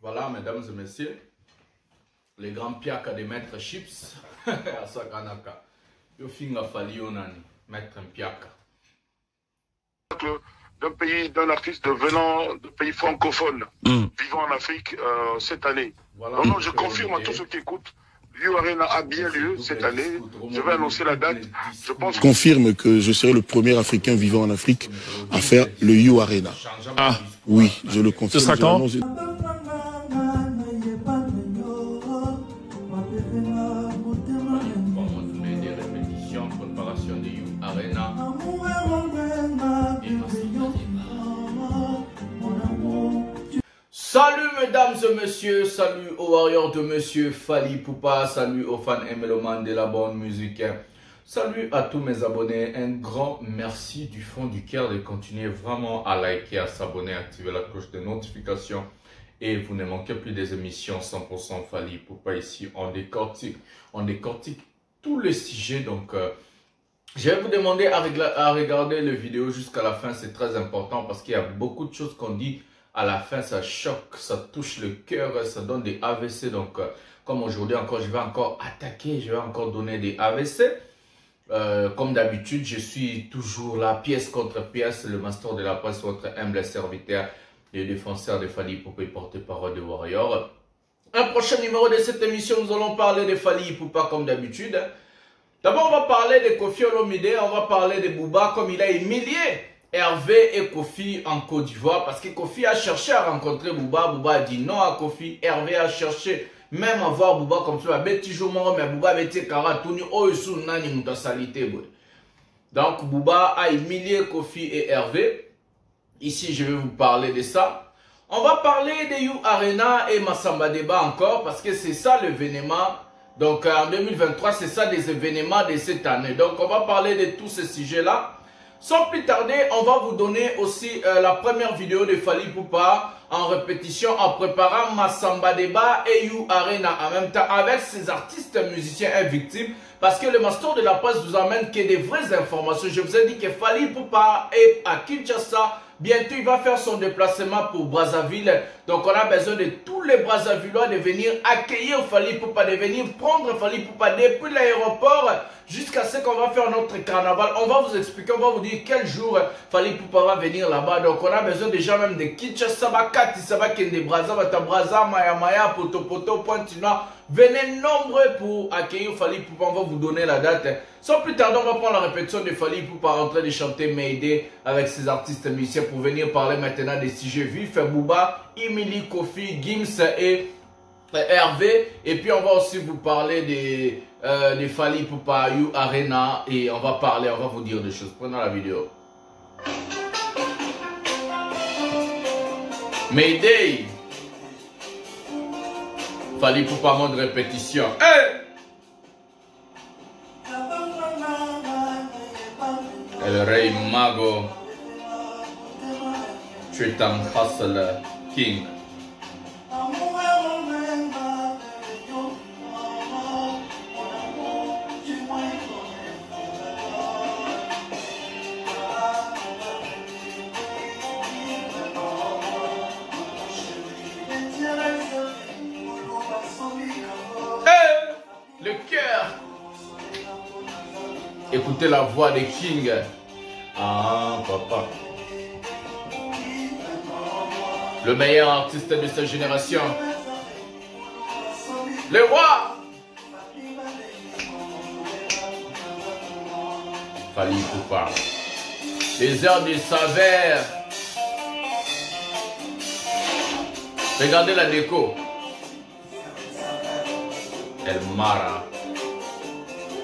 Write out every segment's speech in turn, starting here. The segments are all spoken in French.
Voilà, mesdames et messieurs, les grands piaka de Maître Chips, à Sakanaka. Yo finga fali onani, Maître Piaka. D'un pays, d'un artiste venant de pays francophones, vivant en Afrique cette année. Voilà, non, je confirme à tous ceux qui écoutent, You Arena a bien lieu cette année. Je vais annoncer la date. Je pense. Confirme que je serai le premier Africain vivant en Afrique à faire le You Arena. Ah, oui, je le confirme. Ce sera quand? Salut mesdames et messieurs, salut aux warriors de monsieur Fally Ipupa, salut aux fans et mélomanes de la bonne musique. Salut à tous mes abonnés, un grand merci du fond du cœur de continuer vraiment à liker, à s'abonner, à activer la cloche de notification. Et vous ne manquez plus des émissions 100% Fally Ipupa ici, on décortique tous les sujets. Donc je vais vous demander à regarder la vidéo jusqu'à la fin, c'est très important parce qu'il y a beaucoup de choses qu'on dit. À la fin, ça choque, ça touche le cœur, ça donne des AVC. Donc, comme aujourd'hui encore, je vais encore attaquer, je vais encore donner des AVC. Comme d'habitude, je suis toujours là, pièce contre pièce, le master de la presse, votre humble serviteur, le défenseur de Fally Ipupa et porte-parole de Warrior. Un prochain numéro de cette émission, nous allons parler de Fally Ipupa comme d'habitude. D'abord, on va parler de Koffi Olomide, on va parler de Booba comme il a humilié Hervé et Koffi en Côte d'Ivoire, parce que Koffi a cherché à rencontrer Booba. Booba a dit non à Koffi. Hervé a cherché même à voir Booba comme ça. Mais Booba a été karatouni. Donc Booba a humilié Koffi et Hervé. Ici, je vais vous parler de ça. On va parler de You Arena et Massamba Deba encore, parce que c'est ça l'événement. Donc en 2023, c'est ça des événements de cette année. Donc on va parler de tous ces sujets-là. Sans plus tarder, on va vous donner aussi la première vidéo de Fally Ipupa en répétition, en préparant Massamba Deba et You Arena en même temps avec ces artistes, musiciens et victimes. Parce que le master de la presse vous amène que des vraies informations. Je vous ai dit que Fally Ipupa est à Kinshasa. Bientôt, il va faire son déplacement pour Brazzaville. Donc, on a besoin de tous les Brazzavillois de venir accueillir Fally Ipupa, de venir prendre Fally Ipupa depuis l'aéroport jusqu'à ce qu'on va faire notre carnaval. On va vous expliquer, on va vous dire quel jour Fally Ipupa va venir là-bas. Donc, on a besoin déjà même de Kinshasa, Bakati, Sabakende, Brazza, Bata, Maya Maya, Poto Poto, Pointe-Noire. Venez nombreux pour accueillir Fally Ipupa. On va vous donner la date. Sans plus tarder, on va prendre la répétition de Fally Ipupa en train de chanter Mayday avec ses artistes musiciens pour venir parler maintenant des sujets vifs. Booba, Emily, Koffi, Gims et Hervé. Et puis on va aussi vous parler de Fally Ipupa, You Arena. Et on va vous dire des choses. Prenons la vidéo. Mayday. Fally Ipupa mode répétition. Hey! El Rey Mago, Triton Hustler King. Le cœur. Écoutez la voix des King. Ah, papa. Le meilleur artiste de cette génération. Le roi. Fally Ipupa. Les heures du saveur. Regardez la déco. El Mara.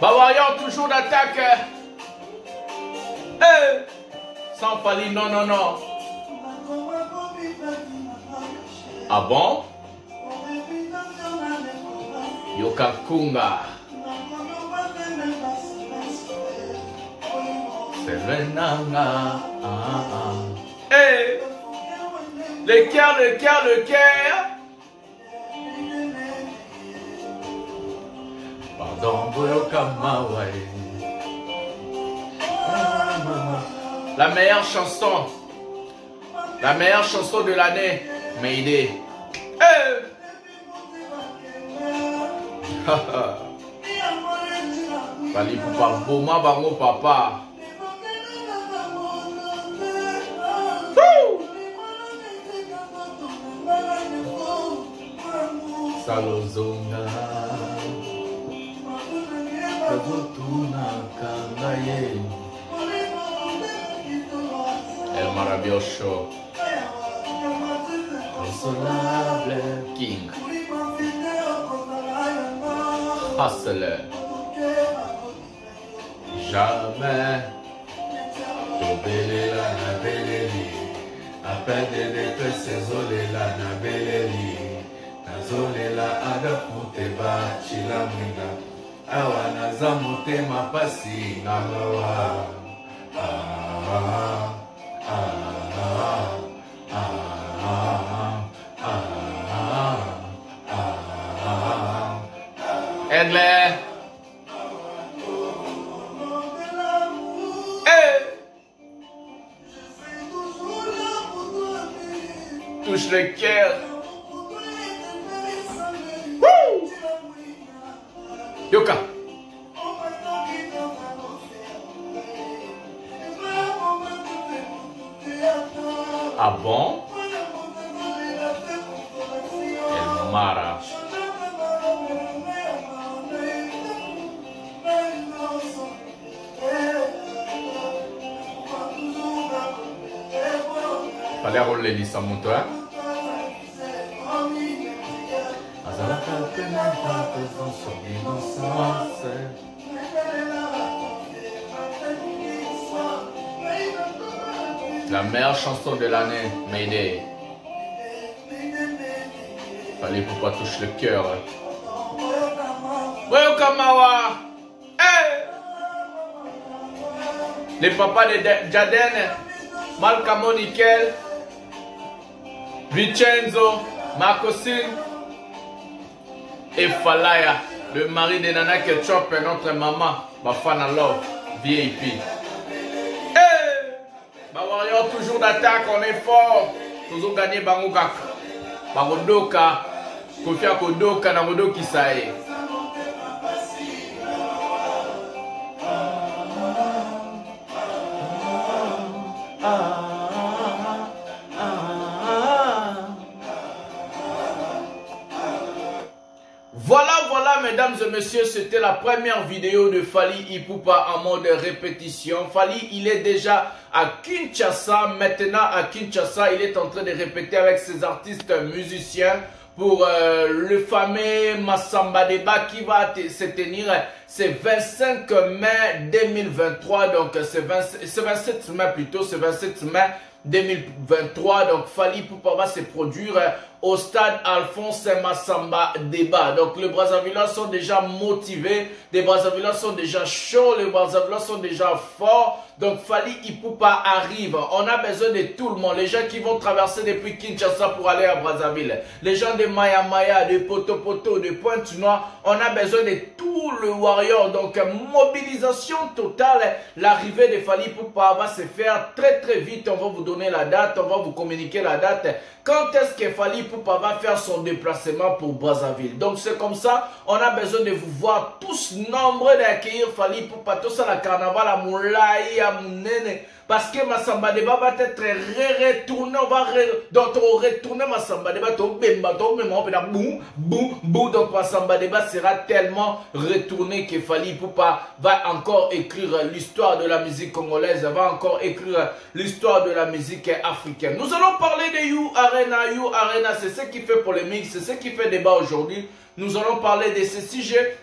Warrior toujours d'attaque. Hey! Sans Fally, non, non, non. Ah bon? Yokakunga. Serenanga. Hey! Le cœur, le cœur, le cœur. Pardon, Boyokamawai. La meilleure chanson de l'année, Mayday. Hey! Fali Poupa Boma bango papa. Salozonga Kabutuna Kangaye El Maravilloso Consolable King Hustler Jamais Tobelela na beleri Apende de te sezolela na beleri Nazolela ada muteba chila mwinga Awa naza mutema pasi na mawa Edle touche le cœur. Yoka. Ah bon? El Mara. Fallait rouler les sans moto, hein? La meilleure chanson de l'année, Mayday. Fallait pour pas toucher le cœur. Welcome Mawa. Hey! Les papas de Jaden, Malcamo Nickel, Vincenzo, Marcosine et Falaya, le mari de Nana Ketchup et notre maman, Bafana Love, VIP. Hey! Warrior, toujours d'attaque, on est fort. Toujours gagné Bangokak. Bangodoka, Kofia Kodoka, Namodo Kisae. Voilà, mesdames et messieurs, c'était la première vidéo de Fally Ipupa en mode répétition. Fally, il est déjà à Kinshasa. Maintenant, à Kinshasa, il est en train de répéter avec ses artistes musiciens pour le fameux Massamba Débat qui va se tenir ce 25 mai 2023. Donc, c'est 27 mai plutôt, c'est 27 mai 2023. Donc Fally Ipupa va se produire au stade Alphonse Massamba Débat. Donc les Brazzavillois sont déjà motivés, les Brazzavillois sont déjà chauds, les Brazzavillois sont déjà forts. Donc Fally Ipupa arrive. On a besoin de tout le monde. Les gens qui vont traverser depuis Kinshasa pour aller à Brazzaville, les gens de Maya Maya, de Poto Poto, de Pointe-Noire. On a besoin de tout le warrior. Donc mobilisation totale. L'arrivée de Fally Ipupa va se faire très vite. On va vous donner la date, on va vous communiquer la date. Quand est-ce que Fally Ipupa va faire son déplacement pour Brazzaville? Donc c'est comme ça, on a besoin de vous voir tous nombreux d'accueillir Fally Ipupa, tout ça, la carnaval à Moulaï, à Mounene, parce que Massamba Débat va être retourné, on va retourner Massamba Débat, donc Massamba Débat sera tellement retourné que Fally Ipupa va encore écrire l'histoire de la musique congolaise, va encore écrire l'histoire de la musique africaine. Nous allons parler de You Arena, c'est ce qui fait polémique, c'est ce qui fait débat aujourd'hui. Nous allons parler de ce sujet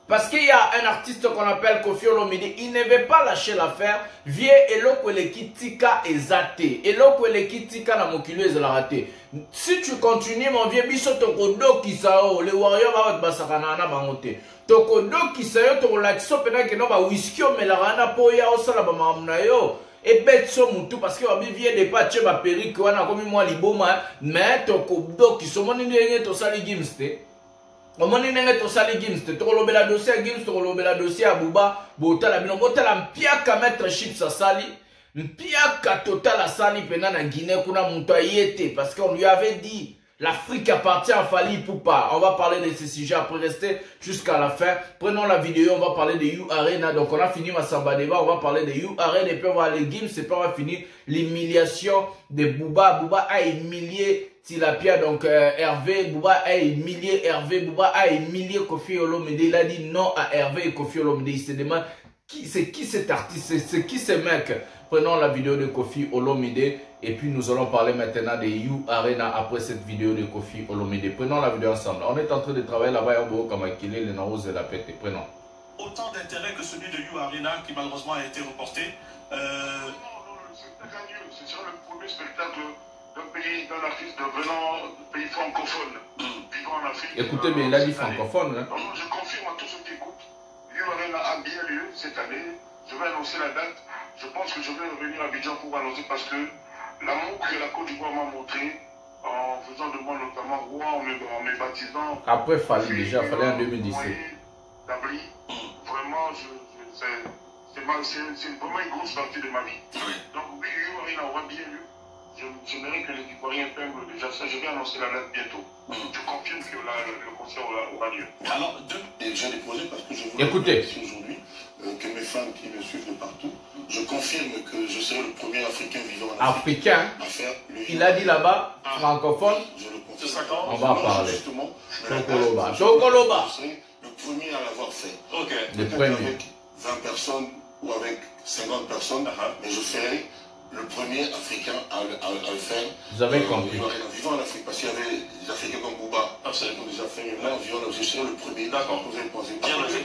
parce qu'il y a un artiste qu'on appelle Koffi Olomide, il ne veut pas lâcher l'affaire. Vieux eloko elekitika ezate, eloko elekitika na mokilo ezala raté. Si tu continues mon vieux biso tokodo kisao, les warriors va basakana na bangote. Tokodo kisao to relaxo pena ke no ba whisky o melarana po ya osala ba mamna yo. Et bête so mutu parce que wabi vie de pas tche ba perike wana komi moi liboma mais tokodo kisomoni ndenge to sali gimste. Omoni nenge to sali Gims te tolobela dossier Gims tolobela dossier Abuba botala bino botala mpiaka mettre chips sali mpiaka total sali pena na Guinée kuna muto ayete parce qu'on lui avait dit L'Afrique appartient à Fally Ipupa. On va parler de ces sujets après, rester jusqu'à la fin. Prenons la vidéo, on va parler de You Arena. Donc on a fini Massamba Débat, on va parler de You Arena et puis on va aller Gims et puis on va finir l'humiliation de Booba. Booba a humilié Tilapia, donc Hervé. Booba a humilié Hervé. Booba a humilié Koffi Olomide. Il a dit non à Hervé et Koffi Olomide. Il se demande c'est qui cet artiste, c'est qui ce mec. Prenons la vidéo de Koffi Olomide et puis nous allons parler maintenant de You Arena après cette vidéo de Koffi Olomide. Prenons la vidéo ensemble. On est en train de travailler là-bas à Boho Kamakile, les Naos et la Pète. Prenons. Autant d'intérêt que celui de You Arena qui malheureusement a été reporté. Non, c'est gagneux. C'est sur le premier spectacle d'un artiste venant de pays francophones, vivant en Afrique. Écoutez, mais il a dit francophone. Hein? Non, je confirme à tous ceux qui écoutent. You Arena a bien lieu cette année. Je vais annoncer la date. Je pense que je vais revenir à Abidjan pour annoncer parce que l'amour que la Côte d'Ivoire m'a montré en faisant de moi notamment roi, en me baptisant. Après, fallait déjà, fallait en 2017. Vraiment, c'est vraiment une grosse partie de ma vie. Oui. Donc oui, You Arena aura bien lieu. Je mérite que les Ivoiriens peignent déjà ça. Je vais annoncer la date bientôt. Je confirme que le concert aura lieu. Alors, j'ai déposé parce que je voulais écoutez aujourd'hui que mes fans qui me suivent de partout, je confirme que je serai le premier Africain vivant en Afrique Africain. à faire le Il a dit là-bas, francophone. Je le confirme. c'est ça quand On va en parler. Justement, Chokoloba. je Chokoloba. serai le premier à l'avoir fait. Ok. Le Peut-être premier. avec 20 personnes ou avec 50 personnes, mais je ferai le premier Africain à le faire. Vous avez compris. Vivant en Afrique, parce qu'il y avait des Africains comme Booba, Absolument. qui ont déjà fait, mais là, vivant en Afrique, je serai le premier. D'accord. Vous avez pensé. Bien levé.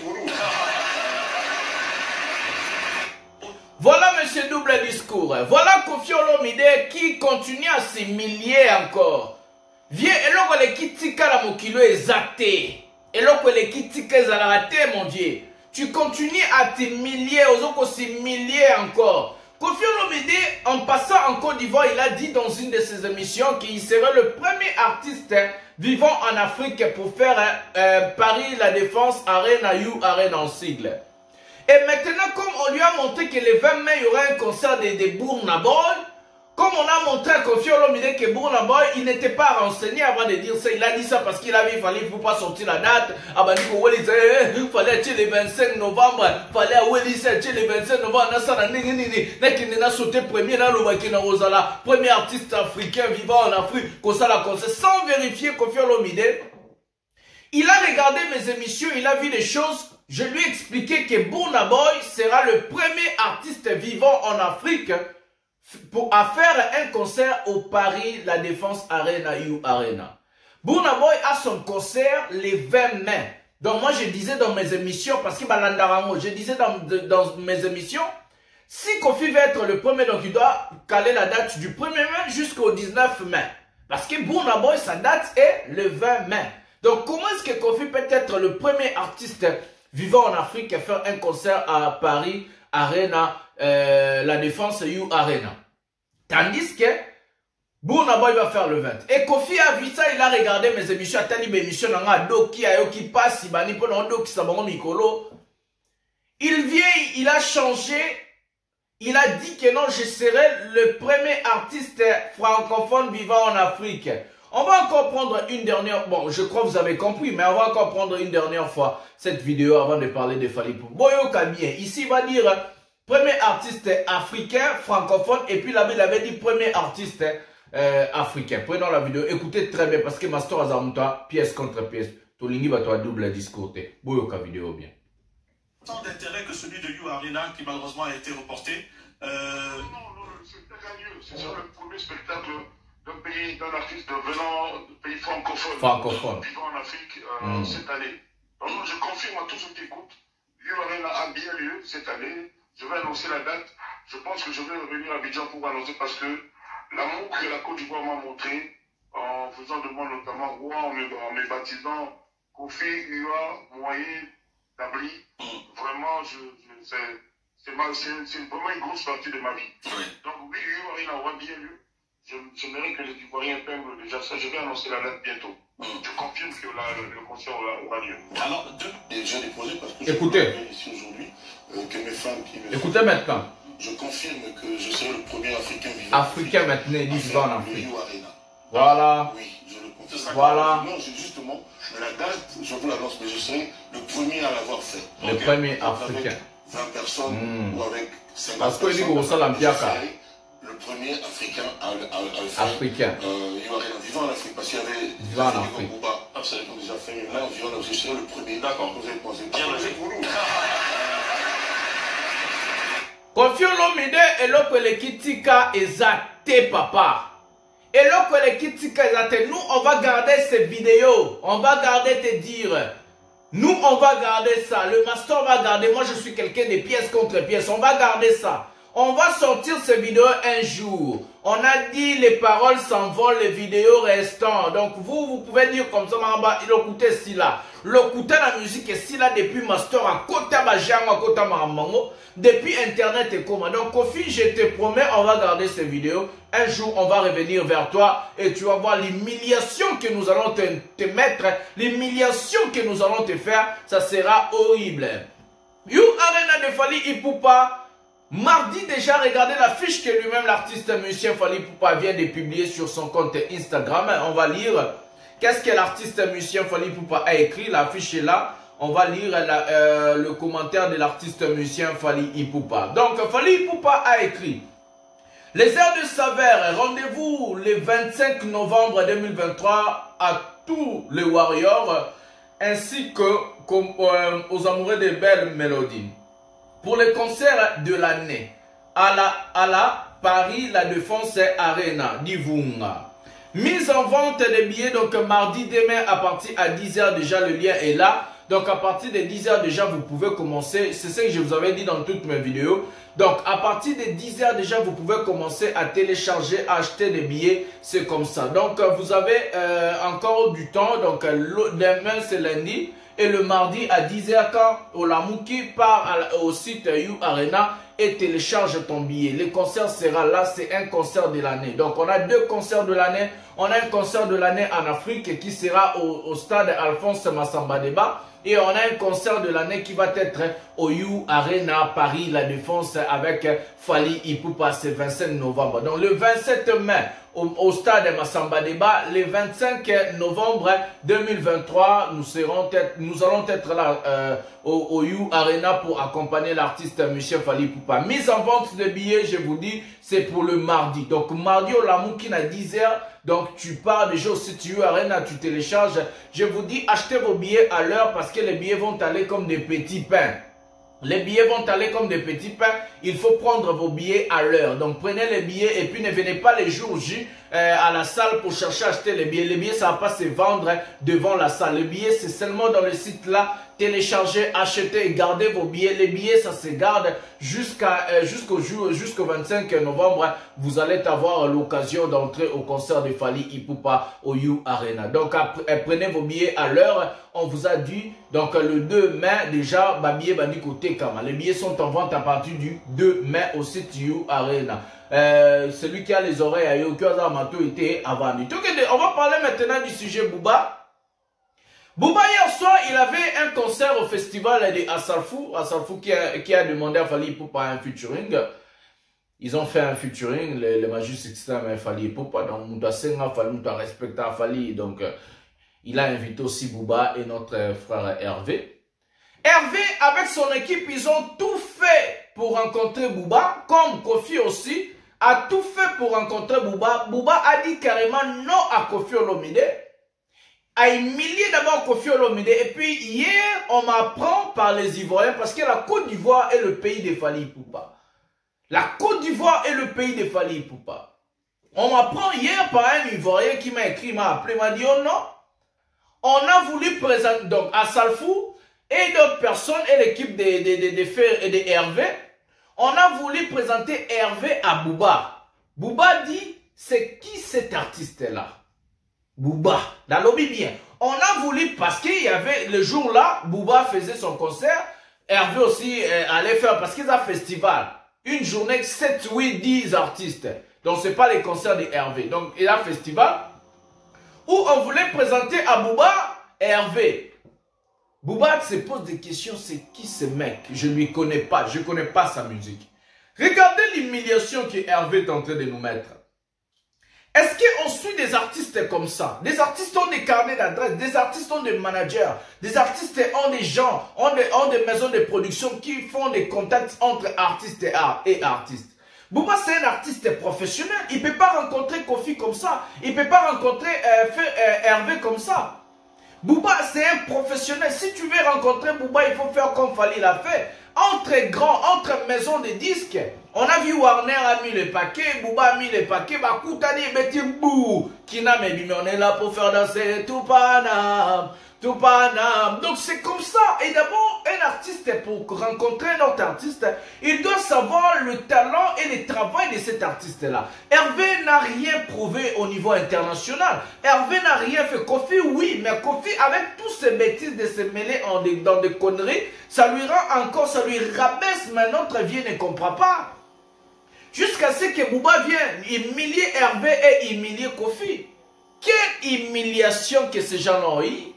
Voilà, monsieur double discours. Voilà Koffi Olomide qui continue à s'humilier encore. Viens, eloko le kitika la mokilo ezate. Eloko le kitika ezalate, mon Dieu. Tu continues à t'humilier, aux s'humilier encore. Koffi Olomide, en passant en Côte d'Ivoire, il a dit dans une de ses émissions qu'il serait le premier artiste vivant en Afrique pour faire Paris La Défense Arena, You Arena en sigle. Et maintenant, comme on lui a montré que le 20 mai, il y aura un concert de Burna Boy, comme on a montré à Koffi Olomide que Burna Boy, il n'était pas renseigné avant de dire ça. Il a dit ça parce qu'il avait fallu, il ne faut pas sortir la date. Il fallait être le 25 novembre. Il fallait être le 25 novembre. Il a sauté premier artiste africain vivant en Afrique. Sans vérifier Koffi Olomide. Il a regardé mes émissions, il a vu des choses. Je lui ai expliqué que Burna Boy sera le premier artiste vivant en Afrique à faire un concert au Paris La Défense Arena, You Arena. Burna Boy a son concert le 20 mai. Donc moi je disais dans mes émissions, parce que je disais dans mes émissions, si Koffi veut être le premier, donc il doit caler la date du 1er mai jusqu'au 19 mai. Parce que Burna Boy, sa date est le 20 mai. Donc comment est-ce que Koffi peut être le premier artiste vivant en Afrique à faire un concert à Paris Arena, La Défense You Arena? Tandis que Burna Boy va faire le 20. Et Koffi a vu ça, il a regardé mes émissions, il vient, il a changé, il a dit que non, je serai le premier artiste francophone vivant en Afrique. On va encore prendre une dernière... Bon, je crois que vous avez compris, mais on va encore prendre une dernière fois cette vidéo avant de parler de Fally Ipupa. Boyo Kabien, ici il va dire premier artiste africain, francophone, et puis là il avait dit premier artiste africain. Prenons la vidéo, écoutez très bien, parce que Master Azamuta, pièce contre pièce, Tolingi va toi double discours. Boyo Kabien vidéo bien. Autant d'intérêt que celui de You Arena qui malheureusement a été reporté. Non, c'est gagneux. C'est sur le premier spectacle d'un artiste venant de pays francophones, vivant en Afrique cette année. Donc, je confirme à tous ceux qui écoutent, You Arena a bien lieu cette année. Je vais annoncer la date. Je pense que je vais revenir à Abidjan pour annoncer parce que l'amour que la Côte d'Ivoire m'a montré en faisant de moi notamment roi, en me baptisant Koffi, Ua, Moyen, Dabri, vraiment, c'est vraiment une grosse partie de ma vie. Oui. Donc oui, You Arena aura bien lieu. Je mérite que les Ivoiriens peignent déjà ça. Je vais annoncer la date bientôt. Je confirme que le concert aura lieu. Alors, j'ai déposé parce que écoutez ici aujourd'hui que mes fans qui me écoutez maintenant. Je confirme que je serai le premier Africain vivant. Africain maintenant, il dit vivant en Afrique. You Arena. Voilà. Oui, je le confirme. Voilà. Non, justement, la date, je vous l'annonce, mais je serai le premier à l'avoir fait. Le premier africain. Avec 20 personnes ou avec 50 parce que personnes. je serai le premier africain à le faire. Africain. Vivant en Afrique, parce qu'il y avait vivant en Afrique. Absolument déjà fait, mais là, vivant en Afrique, je serai le premier. D'accord, vous avez pensé. Koffi Olomide eloko elekitika ezate papa. Eloko elekitika ezate. Nous on va garder ces vidéos. On va garder tes dires. Nous on va garder ça. Le master va garder. Moi je suis quelqu'un de pièce contre pièce. On va garder ça. On va sortir ces vidéos un jour. On a dit les paroles s'envolent, les vidéos restant. Donc vous pouvez dire comme ça, il écoutait si là. L'écouter la musique est si là depuis master à Kota Bajango, à Kota Maramango. Depuis internet et comment. Donc Koffi, je te promets, on va garder ces vidéos. Un jour, on va revenir vers toi et tu vas voir l'humiliation que nous allons te mettre. L'humiliation que nous allons te faire, ça sera horrible. You Arena de Fally Ipupa. Mardi déjà, regardez l'affiche que lui-même l'artiste musicien Fally Ipupa vient de publier sur son compte Instagram. On va lire qu'est-ce que l'artiste musicien Fally Ipupa a écrit. L'affiche est là. On va lire le commentaire de l'artiste musicien Fally Ipupa. Donc Fally Ipupa a écrit: les airs de Savère, rendez-vous le 25 novembre 2023 à tous les Warriors ainsi que aux amoureux des belles mélodies. Pour le concert de l'année, à la Paris La Défense Arena d'Ivunga. Mise en vente des billets, donc mardi demain à partir à 10 h déjà, le lien est là. Donc à partir de 10 h déjà, vous pouvez commencer. C'est ce que je vous avais dit dans toutes mes vidéos. Donc à partir de 10 h déjà, vous pouvez commencer à télécharger, à acheter des billets. C'est comme ça. Donc vous avez encore du temps. Donc demain c'est lundi. Et le mardi à 10 h, quand Olamouki part au site You Arena et télécharge ton billet. Le concert sera là, c'est un concert de l'année. Donc on a deux concerts de l'année. On a un concert de l'année en Afrique qui sera au stade Alphonse Massamba Deba. Et on a un concert de l'année qui va être au You Arena Paris La Défense avec Fally Ipupa, c'est 25 novembre. Donc le 27 mai au stade Massamba Deba, le 25 novembre 2023, nous allons être là au You Arena pour accompagner l'artiste musicien Fally Ipupa. Mise en vente de billets, je vous dis, c'est pour le mardi. Donc mardi au Lamoukin à 10 h. Donc tu pars déjà au site You Arena, tu télécharges. Je vous dis, achetez vos billets à l'heure parce que les billets vont aller comme des petits pains. Les billets vont aller comme des petits pains. Il faut prendre vos billets à l'heure. Donc prenez les billets et puis ne venez pas les jours J à la salle pour chercher à acheter les billets. Les billets, ça ne va pas se vendre devant la salle. Les billets, c'est seulement dans le site là. Téléchargez, achetez et gardez vos billets. Les billets, ça se garde jusqu'au 25 novembre. Vous allez avoir l'occasion d'entrer au concert de Fally Ipupa au You Arena. Donc, prenez vos billets à l'heure. On vous a dit, donc le 2 mai, déjà, billet bandi côté Kama. Les billets sont en vente à partir du 2 mai au site You Arena. Celui qui a les oreilles à Yokoza Mato était avant. On va parler maintenant du sujet Booba. Booba, hier soir, il avait un concert au festival de Assalfou. Assalfou qui a demandé à Fally Ipupa un featuring. Ils ont fait un featuring, le Magic System et Fally Ipupa. Donc, Mouta Senga, Mouta respecta Fally. Donc, il a invité aussi Booba et notre frère Hervé. Hervé, avec son équipe, ils ont tout fait pour rencontrer Booba, comme Koffi aussi a tout fait pour rencontrer Booba. Booba a dit carrément non à Koffi Olomide, a humilié d'abord Koffi Olomide. Et puis hier, on m'apprend par les Ivoiriens, parce que la Côte d'Ivoire est le pays de Fally Ipupa. La Côte d'Ivoire est le pays de Fally Ipupa. On m'apprend hier par un Ivoirien qui m'a écrit, m'a appelé, m'a dit oh non, on a voulu présenter donc à Salfou et d'autres personnes et l'équipe de Fer et de Hervé. On a voulu présenter Hervé à Booba. Booba dit, c'est qui cet artiste-là? Booba, dans lobby bien. On a voulu, parce qu'il y avait, le jour-là, Booba faisait son concert, Hervé aussi allait faire, parce qu'il y a un festival. Une journée, 7, 8, 10 artistes. Donc, ce n'est pas les concerts de Hervé. Donc, il y a un festival où on voulait présenter à Booba Hervé. Booba se pose des questions, c'est qui ce mec? Je ne lui connais pas, je ne connais pas sa musique. Regardez l'humiliation que Hervé est en train de nous mettre. Est-ce qu'on suit des artistes comme ça? Des artistes ont des carnets d'adresses, des artistes ont des managers, des artistes ont des gens, ont des maisons de production qui font des contacts entre artistes et artistes. Booba, c'est un artiste professionnel. Il ne peut pas rencontrer Kofi comme ça. Il ne peut pas rencontrer Hervé comme ça. Booba, c'est un professionnel. Si tu veux rencontrer Booba, il faut faire comme Fally l'a fait. Entre grands, entre maisons de disques. On a vu Warner a mis le paquet, Booba a mis le paquet, Bakoutani et Betty Bou. Kina mais on est là pour faire danser tout Paname. Tout Paname. Donc c'est comme ça. Et d'abord, un artiste, pour rencontrer un autre artiste, il doit savoir le talent et le travail de cet artiste-là. Hervé n'a rien prouvé au niveau international. Hervé n'a rien fait. Kofi, oui, mais Kofi, avec tous ces bêtises de se mêler dans des conneries, ça lui rend encore, ça lui rabaisse, mais notre vie ne comprend pas. Jusqu'à ce que Booba vienne humilier Hervé et humilier Kofi. Quelle humiliation que ces gens ont eu.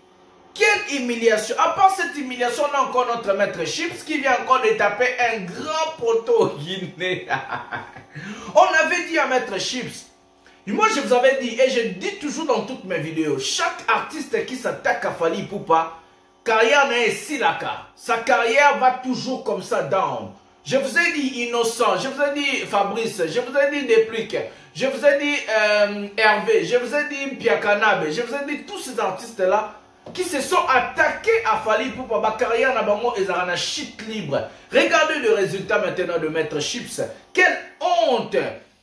Quelle humiliation. À part cette humiliation, on a encore notre maître Chips qui vient encore de taper un grand poteau au Guinée. On avait dit à maître Chips, moi je vous avais dit, et je dis toujours dans toutes mes vidéos, chaque artiste qui s'attaque à Fally Ipupa, carrière n'est silaka. Sa carrière va toujours comme ça down. Je vous ai dit Innocent, je vous ai dit Fabrice, je vous ai dit Déplique, je vous ai dit Hervé, je vous ai dit Piakanabe, je vous ai dit tous ces artistes-là qui se sont attaqués à Fally Ipupa. Ma carrière n'a pas été shit libre. Regardez le résultat maintenant de Maître Chips. Quelle honte!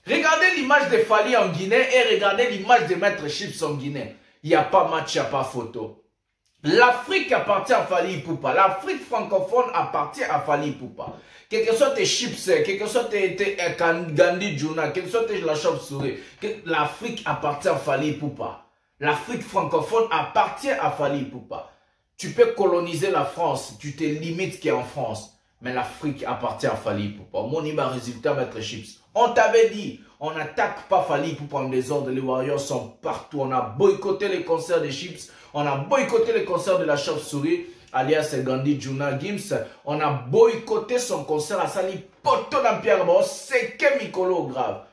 Regardez l'image de Fally en Guinée et regardez l'image de Maître Chips en Guinée. Il n'y a pas match, il n'y a pas photo. L'Afrique appartient à Fally Ipupa. L'Afrique francophone appartient à Fally Ipupa. Quel que soit tes chips, quel que soit tes Gandhi Juna, quel que soit la chauve-souris, l'Afrique appartient à Fally Ipupa. L'Afrique francophone appartient à Fally Ipupa. Tu peux coloniser la France, tu te limites qui est en France. Mais l'Afrique appartient à Fally Ipupa. Mon résultat, Maître Chips. On t'avait dit, on n'attaque pas Fally Ipupa en désordre. Les Warriors sont partout. On a boycotté les concerts des Chips. On a boycotté les concerts de la chauve-souris, alias Gandhi Juna Gims. On a boycotté son concert à Sali Poto dans Pierre. C'est que Mikolo grave.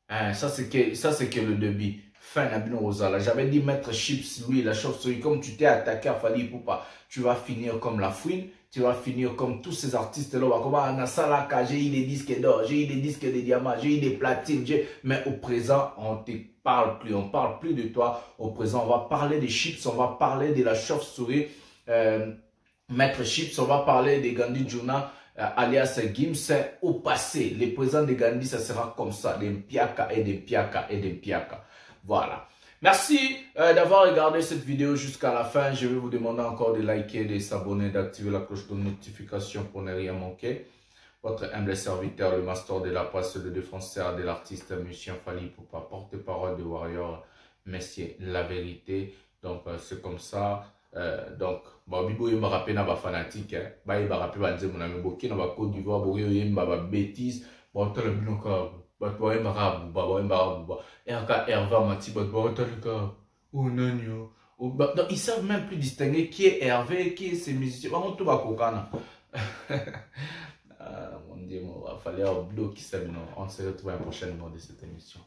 Hein, ça, c'est que le débit. Fin Nabino Rosala. J'avais dit Maître Chips, lui, la chauve-souris, comme tu t'es attaqué à Fally Ipupa, tu vas finir comme La Fouine, tu vas finir comme tous ces artistes-là. J'ai eu des disques d'or, j'ai eu des disques de diamants, j'ai eu des platines, mais au présent, on ne te parle plus, on ne parle plus de toi. Au présent, on va parler des Chips, on va parler de la chauve-souris, Maître Chips, on va parler des Gandhi Juna, alias Gims. Au passé, les présents de Gandhi, ça sera comme ça, des Mpiaka et des Mpiaka et des Mpiaka. Voilà. Merci d'avoir regardé cette vidéo jusqu'à la fin. Je vais vous demander encore de liker, de s'abonner, d'activer la cloche de notification pour ne rien manquer. Votre humble serviteur, le master de la presse, le défenseur de l'artiste, Monsieur Fally Ipupa, porte-parole de Warrior, Messieurs, la vérité. Donc, c'est comme ça. Donc, Bibo il m'a rappelé na ba fanatique, hein. Bah il m'a rappelé ba mon ami Boki na ba Côte d'Ivoire, Boki il m'a ba bêtise. Bon, t'as le bien encore. Bah toi il m'a rappelé, et encore Hervé Mati, bah toi le gars. Oh non. Donc ils savent même plus distinguer qui est Hervé, qui est ces musiciens. Bah on tout va kokana. Mon Dieu, il va falloir bloquer ça. On se retrouve à un prochain numéro de cette émission.